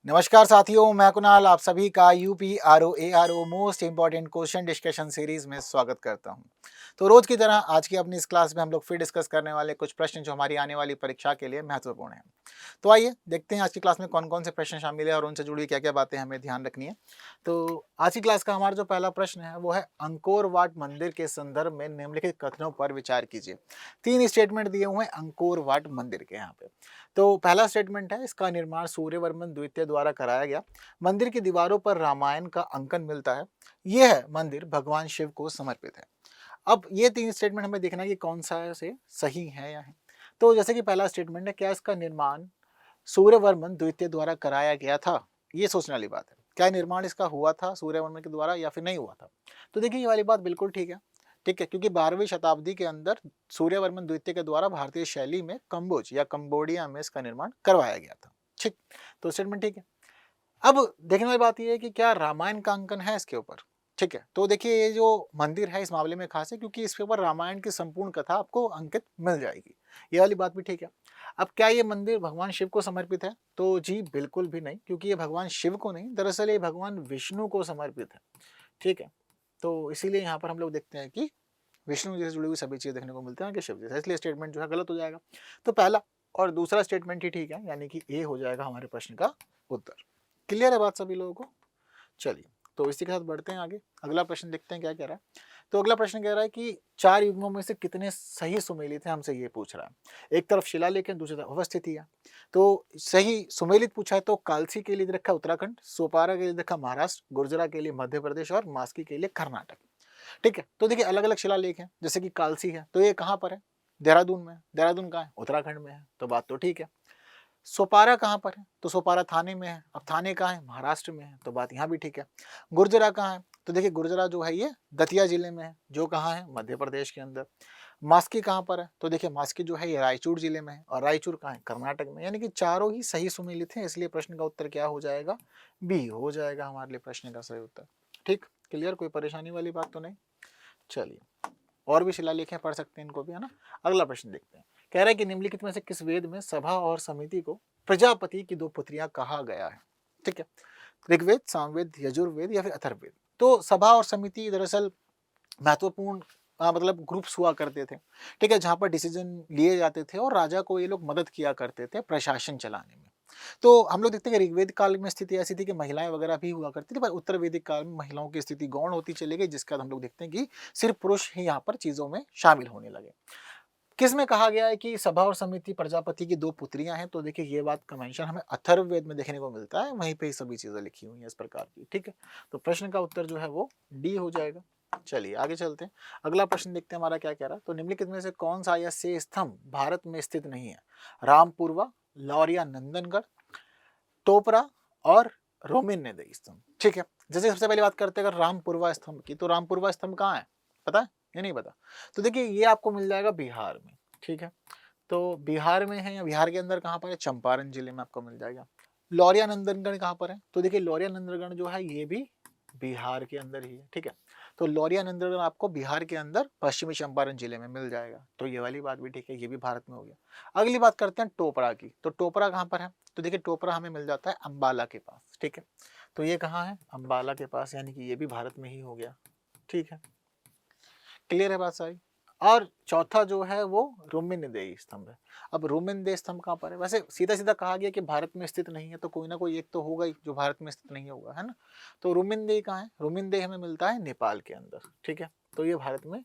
नमस्कार साथियों, मैं कुणाल आप सभी का UP RO most important question discussion series में स्वागत करता हूं। तो रोज की तरह आज की अपनी इस क्लास में हम लोग फिर डिस्कस करने वाले कुछ प्रश्न जो हमारी आने वाली परीक्षा के लिए महत्वपूर्ण हैं। तो आइए देखते हैं आज की क्लास में कौन कौन से प्रश्न शामिल है और उनसे जुड़ी क्या क्या बातें हमें ध्यान रखनी है। तो आज की क्लास का हमारा जो पहला प्रश्न है वो है अंकोर वाट मंदिर के संदर्भ में निम्नलिखित कथनों पर विचार कीजिए। 3 स्टेटमेंट दिए हुए हैं अंकोर वाट मंदिर के यहाँ पे। तो पहला स्टेटमेंट है, इसका निर्माण सूर्यवर्मन द्वितीय द्वारा कराया गया। मंदिर की दीवारों पर रामायण का अंकन मिलता है। यह मंदिर भगवान शिव को समर्पित है। अब ये 3 स्टेटमेंट हमें देखना है कि कौन सा से सही है या है। तो जैसे कि पहला स्टेटमेंट है, क्या इसका निर्माण सूर्यवर्मन द्वितीय द्वारा कराया गया था? ये सोचने वाली बात है। क्या निर्माण इसका हुआ था सूर्यवर्मन के द्वारा या फिर नहीं हुआ था? तो देखिए ये वाली बात बिल्कुल ठीक है। ठीक है, क्योंकि 12वीं शताब्दी के अंदर सूर्यवर्मन द्वितीय के द्वारा भारतीय शैली में कंबोज या कंबोडिया में इसका निर्माण करवाया गया था। ठीक, तो स्टेटमेंट ठीक है। अब देखने वाली बात यह है कि क्या रामायण का अंकन है इसके ऊपर। ठीक है, तो देखिए ये जो मंदिर है इस मामले में खास है क्योंकि इसके ऊपर रामायण की संपूर्ण कथा आपको अंकित मिल जाएगी। ये वाली बात भी ठीक है। अब क्या ये मंदिर भगवान शिव को समर्पित है? तो जी बिल्कुल भी नहीं, क्योंकि ये भगवान शिव को नहीं, दरअसल ये भगवान विष्णु को समर्पित है। ठीक है, तो इसीलिए यहाँ पर हम लोग देखते हैं कि विष्णु जी से जुड़ी हुई सभी चीजें देखने को मिलती हैं कि शिव जी से, इसलिए स्टेटमेंट जो है गलत हो जाएगा। तो पहला और दूसरा स्टेटमेंट ही ठीक है, यानी कि ए हो जाएगा हमारे प्रश्न का उत्तर। क्लियर है बात सभी लोगों को? चलिए, तो इसी के साथ बढ़ते हैं आगे। अगला प्रश्न देखते हैं क्या कह रहा है। तो अगला प्रश्न कह रहा है कि 4 युग्मों में से कितने सही सुमेलित हैं, हमसे ये पूछ रहा है। एक तरफ शिलालेख है, दूसरी तरफ अवस्थिति है। तो सही सुमेलित पूछा है तो कालसी के लिए रखा उत्तराखंड, सोपारा के लिए रखा महाराष्ट्र, गुर्जरा के लिए मध्य प्रदेश और मास्की के लिए कर्नाटक। ठीक है, तो देखिए अलग अलग शिलालेख हैं, जैसे कि कालसी है तो ये कहाँ पर है? देहरादून में है। देहरादून कहाँ है? उत्तराखंड में है, तो बात तो ठीक है। सोपारा कहाँ पर है? तो सोपारा थाने में है। अब थाने कहाँ है? महाराष्ट्र में है, तो बात यहाँ भी ठीक है। गुर्जरा कहाँ है? तो देखिए गुर्जरा जो है ये दतिया जिले में है, जो कहाँ है? मध्य प्रदेश के अंदर। मास्की कहाँ पर है? तो देखिए मास्की जो है ये रायचूर जिले में है, और रायचूर कहाँ है? कर्नाटक में। यानी कि चारों ही सही सुमेलित हैं, इसलिए प्रश्न का उत्तर क्या हो जाएगा? बी हो जाएगा हमारे लिए प्रश्न का सही उत्तर। ठीक, क्लियर, कोई परेशानी वाली बात तो नहीं। चलिए, और भी शिलालेख हैं, पढ़ सकते हैं इनको भी, है ना। अगला प्रश्न देखते हैं। कह रहा है कि निम्नलिखित में से किस वेद में सभा और समिति को प्रजापति की 2 पुत्रियां कहा गया है? ठीक है, ऋग्वेद, सामवेद, यजुर्वेद या फिर अथर्ववेद। तो सभा और समिति दरअसल महत्वपूर्ण मतलब ग्रुप्स हुआ करते थे। ठीक है, जहाँ पर डिसीजन लिए जाते थे और राजा को ये लोग मदद किया करते थे प्रशासन चलाने में। तो हम लोग देखते हैं कि ऋग्वेद काल में स्थिति ऐसी थी कि महिलाएं वगैरह भी हुआ करती थी, पर उत्तर वैदिक काल में महिलाओं की स्थिति गौण होती चली गई, जिसके बाद हम लोग देखते हैं कि सिर्फ पुरुष ही यहाँ पर चीजों में शामिल होने लगे। किस में कहा गया है कि सभा और समिति प्रजापति की 2 पुत्रियां हैं? तो देखिए ये बात का मेंशन हमें अथर्ववेद में देखने को मिलता है, वहीं पे ही सभी चीजें लिखी हुई हैं इस प्रकार की। ठीक है, तो प्रश्न का उत्तर जो है वो डी हो जाएगा। चलिए आगे चलते हैं। अगला प्रश्न देखते हैं हमारा क्या कह रहा है। तो निम्नलिखित में से कौन सा ऐसे स्तंभ भारत में स्थित नहीं है? रामपुरवा, लौरिया नंदनगढ़, टोपरा और रोमिन स्तंभ। ठीक है, जैसे सबसे पहले बात करते हैं अगर रामपुरवा स्तंभ की, तो रामपुरवा स्तंभ कहाँ है? पता है या नहीं पता? तो देखिए ये आपको मिल जाएगा बिहार में। ठीक है, तो बिहार में है, या बिहार के अंदर कहाँ पर है? चंपारण जिले में आपको मिल जाएगा। लौरिया नंदनगढ़ कहाँ पर है? तो देखिए लौरिया नंदनगढ़ जो है ये भी बिहार के अंदर ही है। ठीक है, तो लौरिया नंदनगढ़ आपको बिहार के अंदर पश्चिमी चंपारण जिले में मिल जाएगा, तो ये वाली बात भी ठीक है, ये भी भारत में हो गया। अगली बात करते हैं टोपरा की। तो टोपरा कहाँ पर है? तो देखिए टोपरा हमें मिल जाता है अंबाला के पास। ठीक है, तो ये कहाँ है? अंबाला के पास, यानी कि ये भी भारत में ही हो गया। ठीक है, क्लियर है बात सारी। और चौथा जो है वो रोमिनदेय स्तंभ है। अब रोमिनदेय स्तंभ कहाँ पर है? वैसे सीधा सीधा कहा गया कि भारत में स्थित नहीं है, तो कोई ना कोई एक तो होगा ही जो भारत में स्थित नहीं होगा, है ना। तो रोमिनदेय कहाँ है? रोमिनदेय हमें मिलता है नेपाल के अंदर। ठीक है, तो ये भारत में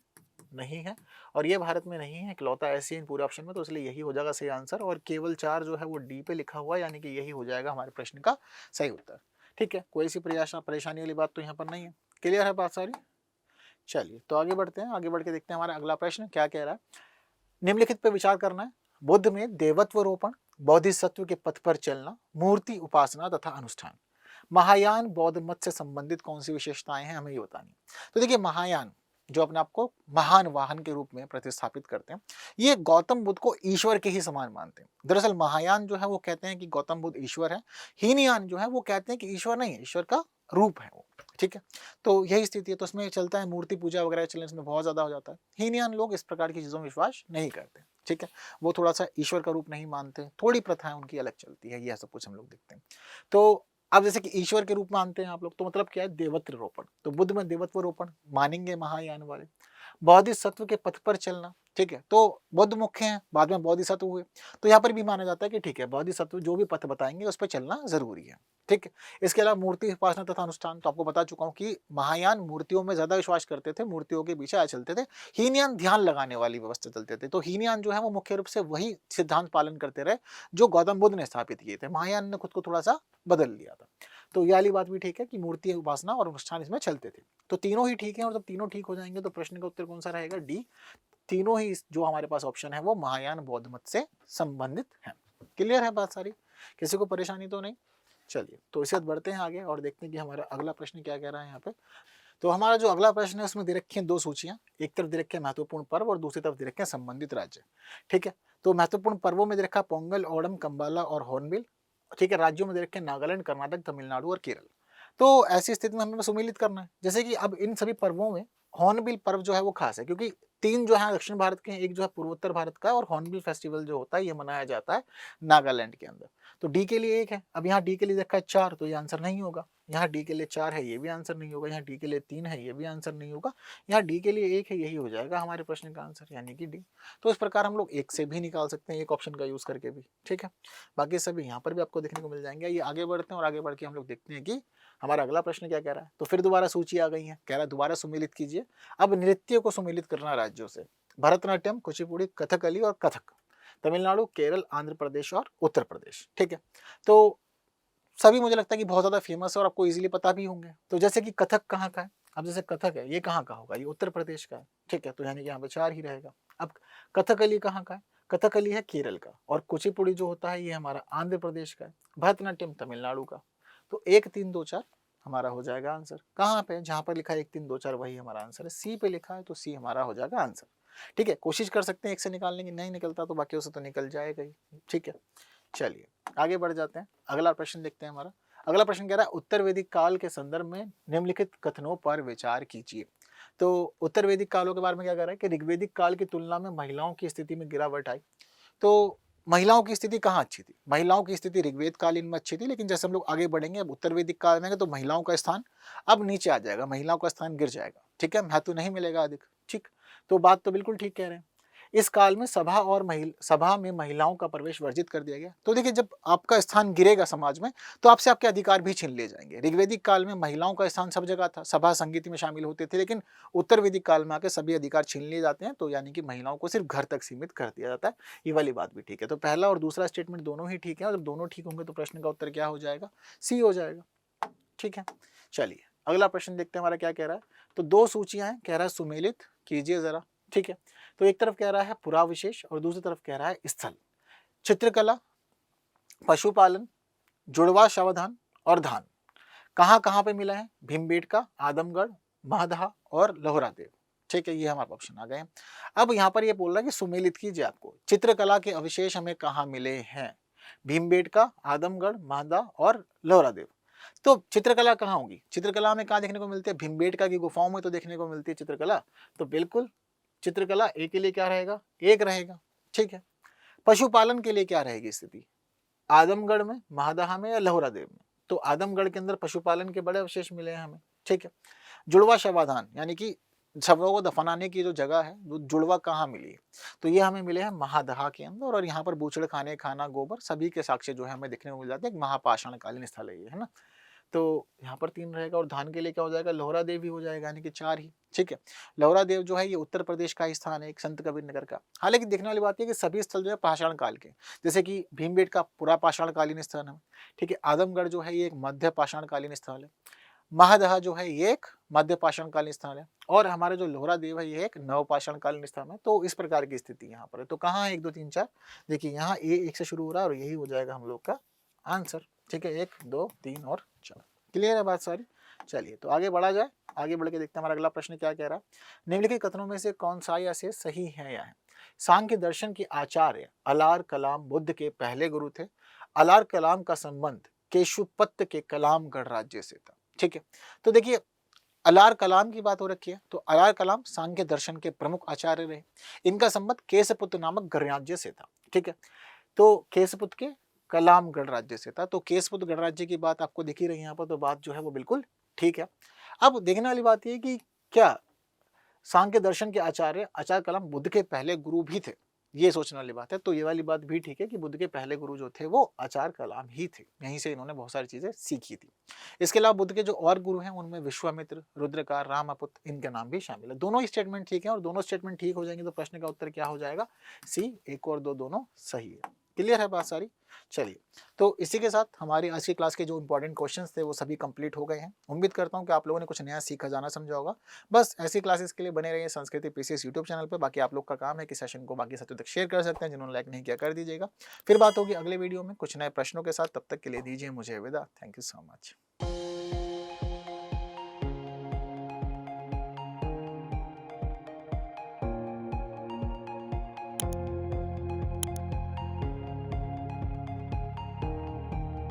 नहीं है, और ये भारत में नहीं है, इकलौता ऐसी है पूरे ऑप्शन में, तो इसलिए यही हो जाएगा सही आंसर। और केवल 4 जो है वो डी पे लिखा हुआ है, यानी कि यही हो जाएगा हमारे प्रश्न का सही उत्तर। ठीक है, कोई सी परेशानी वाली बात तो यहाँ पर नहीं है। क्लियर है बात सारी? चलिए तो आगे बढ़ते हैं। आगे बढ़ के देखते हैं हमारा अगला प्रश्न क्या कह रहा है। निम्नलिखित पे विचार करना है। बुद्ध में देवत्व रोपण, बोधिसत्व के पथ पर चलना, मूर्ति उपासना तथा अनुष्ठान, महायान बौद्ध मत से संबंधित कौन सी विशेषताएं हैं, हमें ये बतानी है। तो देखिए महायान जो अपने आप को महान वाहन के रूप में प्रतिस्थापित करते हैं, ये गौतम बुद्ध को ईश्वर के ही समान मानते हैं। दरअसल महायान जो है वो कहते हैं कि गौतम बुद्ध ईश्वर है। हीनयान जो है वो कहते हैं कि ईश्वर नहीं है, ईश्वर का रूप है वो। ठीक है, तो यही स्थिति है। तो उसमें चलता है मूर्ति पूजा वगैरह चलन इसमें बहुत ज्यादा हो जाता है। हीनयान लोग इस प्रकार की चीजों में विश्वास नहीं करते। ठीक है, वो थोड़ा सा ईश्वर का रूप नहीं मानते, थोड़ी प्रथाएं उनकी अलग चलती है, यह सब कुछ हम लोग देखते हैं। तो अब जैसे कि ईश्वर के रूप में मानते हैं आप लोग, तो मतलब क्या है, देवत्र रोपण, तो बुद्ध में देवत्व रोपण मानेंगे महायान वाले। बोधिसत्व के पथ पर चलना, ठीक है, तो बुद्ध मुख्य हैं, बाद में बोधिसत्व हुए, तो यहाँ पर भी माना जाता है कि ठीक है, बोधिसत्व जो भी पथ बताएंगे उस पर चलना जरूरी है, ठीक है। इसके अलावा मूर्ति उपासना तथा अनुष्ठान, तो आपको बता चुका हूँ कि महायान मूर्तियों में ज्यादा विश्वास करते थे, मूर्तियों के पीछे चलते थे। हीनयान ध्यान लगाने वाली व्यवस्था चलते थे, तो हीनयान जो है वो मुख्य रूप से वही सिद्धांत पालन करते रहे जो गौतम बुद्ध ने स्थापित किए थे। महायान ने खुद को थोड़ा सा बदल लिया था। तो ये वाली बात भी ठीक है कि मूर्ति उपासना और अनुष्ठान इसमें चलते थे। तो तीनों ही ठीक है, और जब तीनों ठीक हो जाएंगे तो प्रश्न का उत्तर कौन सा रहेगा, डी। तीनों ही जो हमारे पास ऑप्शन है वो महायान बौद्ध मत से संबंधित है। क्लियर है बात सारी, किसी को परेशानी तो नहीं। चलिए, तो इसे बढ़ते हैं आगे और देखते हैं कि हमारा अगला प्रश्न क्या कह रहा है यहाँ पे। तो हमारा जो अगला प्रश्न है उसमें दे रखी है दो सूचियां, एक तरफ दे रखे हैं महत्वपूर्ण पर्व और दूसरी तरफ दे रखे हैं संबंधित राज्य, ठीक है। तो महत्वपूर्ण पर्वों में दे रखा पोंगल, ओणम, कंबाला और हॉर्नबिल, ठीक है। राज्यों में दे रखे हैं नागालैंड, कर्नाटक, तमिलनाडु और केरल। तो ऐसी स्थिति में हमें सुमेलित करना है, जैसे कि अब इन सभी पर्वों में हॉर्नबिल पर्व जो है वो खास है, क्योंकि तीन जो है दक्षिण भारत के हैं, एक जो है पूर्वोत्तर भारत का है, और हॉर्नबिल फेस्टिवल जो होता है ये मनाया जाता है नागालैंड के अंदर। तो डी के लिए 1 है, अब यहाँ डी के लिए देखा है 4, तो ये आंसर नहीं होगा। यहाँ डी के लिए 4 है, ये भी आंसर नहीं होगा। यहाँ डी के लिए 3 है, ये भी आंसर नहीं होगा। यहाँ डी के लिए 1 है, यही हो जाएगा हमारे प्रश्न का आंसर, यानी कि डी। तो इस प्रकार हम लोग 1 से भी निकाल सकते हैं, एक ऑप्शन का यूज करके भी, ठीक है। बाकी सभी यहाँ पर भी आपको देखने को मिल जाएंगे। ये आगे बढ़ते हैं और आगे बढ़ के हम लोग देखते हैं कि हमारा अगला प्रश्न क्या कह रहा है। तो फिर दोबारा सूची आ गई है, कह रहा है दोबारा सुमेलित कीजिए। अब नृत्य को सुमेलित करना राज्यों से, भरतनाट्यम, कुचिपुड़ी, कथकली और कथक, तमिलनाडु, केरल, आंध्र प्रदेश और उत्तर प्रदेश, ठीक है। तो सभी मुझे लगता है कि बहुत ज्यादा फेमस है और आपको इजीली पता भी होंगे। तो जैसे कि कथक कहाँ का है, अब जैसे कथक है ये कहाँ का होगा, ये उत्तर प्रदेश का है, ठीक है। तो यानी कि यहाँ पे 4 ही रहेगा। अब कथकली कहाँ का है, कथकली है केरल का, और कुचिपुड़ी जो होता है ये हमारा आंध्र प्रदेश का है, भरतनाट्यम तमिलनाडु का। तो 1 3 2 4 हमारा हो जाएगा आंसर। कहाँ पे, जहाँ पर लिखा है 1 3 2 4 वही हमारा आंसर है। सी पे लिखा है तो सी हमारा हो जाएगा आंसर, ठीक है। कोशिश कर सकते हैं 1 से निकालने की, नहीं निकलता तो बाकियों से तो निकल जाएगा ही, ठीक है। चलिए आगे बढ़ जाते हैं, अगला प्रश्न देखते हैं हमारा। अगला प्रश्न कह रहा है उत्तर वैदिक काल के संदर्भ में निम्नलिखित कथनों पर विचार कीजिए। तो उत्तर वैदिक कालों के बारे में क्या कह रहा है कि ऋग्वैदिक काल की तुलना में महिलाओं की स्थिति में गिरावट आई। तो महिलाओं की स्थिति कहाँ अच्छी थी, महिलाओं की स्थिति ऋग्वेद कालीन में अच्छी थी, लेकिन जैसे हम लोग आगे बढ़ेंगे अब उत्तर वैदिक काल में तो महिलाओं का स्थान अब नीचे आ जाएगा, महिलाओं का स्थान गिर जाएगा, ठीक है, महत्व नहीं मिलेगा अधिक, ठीक। तो बात तो बिल्कुल ठीक कह रहे हैं। इस काल में सभा में महिलाओं का प्रवेश वर्जित कर दिया गया। तो देखिए, जब आपका स्थान गिरेगा समाज में तो आपसे आपके अधिकार भी छीन लिए जाएंगे। ऋग्वैदिक काल में महिलाओं का स्थान सब जगह था, सभा संगीत में शामिल होते थे, लेकिन उत्तर वैदिक काल में आके सभी अधिकार छीन लिए जाते हैं। तो यानी कि महिलाओं को सिर्फ घर तक सीमित कर दिया जाता है। ये वाली बात भी ठीक है। तो पहला और दूसरा स्टेटमेंट दोनों ही ठीक है, और जब दोनों ठीक होंगे तो प्रश्न का उत्तर क्या हो जाएगा, सी हो जाएगा, ठीक है। चलिए अगला प्रश्न देखते हैं हमारा क्या कह रहा है। तो 2 सूचियां हैं, कह रहा है सुमेलित कीजिए जरा, ठीक है। तो एक तरफ कह रहा है पुराविशेष और दूसरी तरफ कह रहा है स्थल, चित्रकला, पशुपालन, जुड़वा सावधान और धान कहाँ कहाँ पे मिला है, भीमबेटका, आदमगढ़, महदहा और लोहरादेव, ठीक है। ये हमारे ऑप्शन आ गए हैं। अब यहाँ पर ये बोल रहा है कि सुमेलित कीजिए आपको, चित्रकला के अवशेष हमें कहाँ मिले हैं, भीमबेटका, आदमगढ़, महदा और लोहरादेव। तो चित्रकला कहाँ होगी, चित्रकला में कहाँ देखने को मिलती है, भीमबेटका की गुफाओं में तो देखने को मिलती है चित्रकला। तो बिल्कुल चित्रकला ए के लिए क्या रहेगा, 1 रहेगा, ठीक है। पशुपालन के लिए क्या रहेगी स्थिति, आदमगढ़ में, महदहा में या लोहरादेव में। तो आदमगढ़ के अंदर पशुपालन के बड़े अवशेष मिले हैं हमें, ठीक है। जुड़वा शवाधान यानी कि शवों को दफनाने की जो जगह है वो जुड़वा कहाँ मिली है, तो ये हमें मिले हैं महादहा के अंदर, और यहाँ पर बूचड़ खाने, खाना, गोबर सभी के साक्ष्य जो है हमें देखने को मिल जाते हैं। महापाषाण कालीन स्थल है ये, है ना। तो यहाँ पर 3 रहेगा, और धान के लिए क्या हो जाएगा, लोहरा देव ही हो जाएगा, यानी कि 4 ही, ठीक है। लोहरा देव जो है ये उत्तर प्रदेश का ही स्थान है, एक संत कबीर नगर का। हालांकि देखने वाली बात है कि सभी स्थल जो है पाषाण काल के, जैसे कि भीमबेटका पूरा पाषाण कालीन स्थल है, ठीक है। आदमगढ़ जो है ये एक मध्य पाषाण कालीन स्थल है, महादहा जो है ये एक मध्य पाषाण कालीन स्थान है, और हमारे जो लोहरा देव है ये एक नव पाषाण कालीन स्थान है। तो इस प्रकार की स्थिति यहाँ पर है। तो कहाँ है 1 2 3 4, देखिए यहाँ ए 1 से शुरू हो रहा है और यही हो जाएगा हम लोग का आंसर, ठीक है। 1 2 3 और 4, क्लियर है बात सारी। चलिए तो आगे बढ़ा जाए, आगे बढ़ के देखते हैं हमारा अगला प्रश्न क्या कह रहा है। निम्नलिखित कथनों में से कौन सा या से सही है या है। सांख्य दर्शन के आचार्य अलार कलाम बुद्ध के पहले गुरु थे। अलार कलाम का संबंध केशुपत्त के कलाम गणराज्य से था, ठीक है। तो देखिए अलार कलाम की बात हो रखी है, तो अलार कलाम सांख्य दर्शन के प्रमुख आचार्य रहे। इनका संबंध केशपुत्र नामक गणराज्य से था, ठीक है। तो केशपुत्र के कलाम गणराज्य से था। तो केशपुत गणराज्य की बात आपको दिख ही रही है यहाँ पर, तो बात जो है वो बिल्कुल ठीक है। अब देखने वाली बात ये है कि क्या सांख्य दर्शन के आचार्य आचार्य कलाम बुद्ध के पहले गुरु भी थे? ये सोचने वाली बात है। तो ये वाली बात भी ठीक है कि बुद्ध के पहले गुरु जो थे वो आचार्य कलाम ही थे। यहीं से इन्होंने बहुत सारी चीजें सीखी थी। इसके अलावा बुद्ध के जो और गुरु हैं उनमें विश्वामित्र, रुद्रकार, रामापुत्र, इनके नाम भी शामिल है। दोनों ही स्टेटमेंट ठीक है और दोनों स्टेटमेंट ठीक हो जाएंगे तो प्रश्न का उत्तर क्या हो जाएगा? सी, 1 और 2 दोनों सही है। क्लियर है बात सारी? चलिए, तो इसी के साथ हमारी आज की क्लास के जो इंपॉर्टेंट क्वेश्चंस थे वो सभी कंप्लीट हो गए हैं। उम्मीद करता हूँ कि आप लोगों ने कुछ नया सीखा, जाना, समझा होगा। बस ऐसी क्लासेस के लिए बने रहिए संस्कृति पीसीएस यूट्यूब चैनल पे। बाकी आप लोग का काम है कि सेशन को बाकी साथियों तक शेयर कर सकते हैं। जिन्होंने लाइक नहीं किया कर दीजिएगा। फिर बात होगी अगले वीडियो में कुछ नए प्रश्नों के साथ। तब तक के लिए दीजिए मुझे विदा। Thank you so much.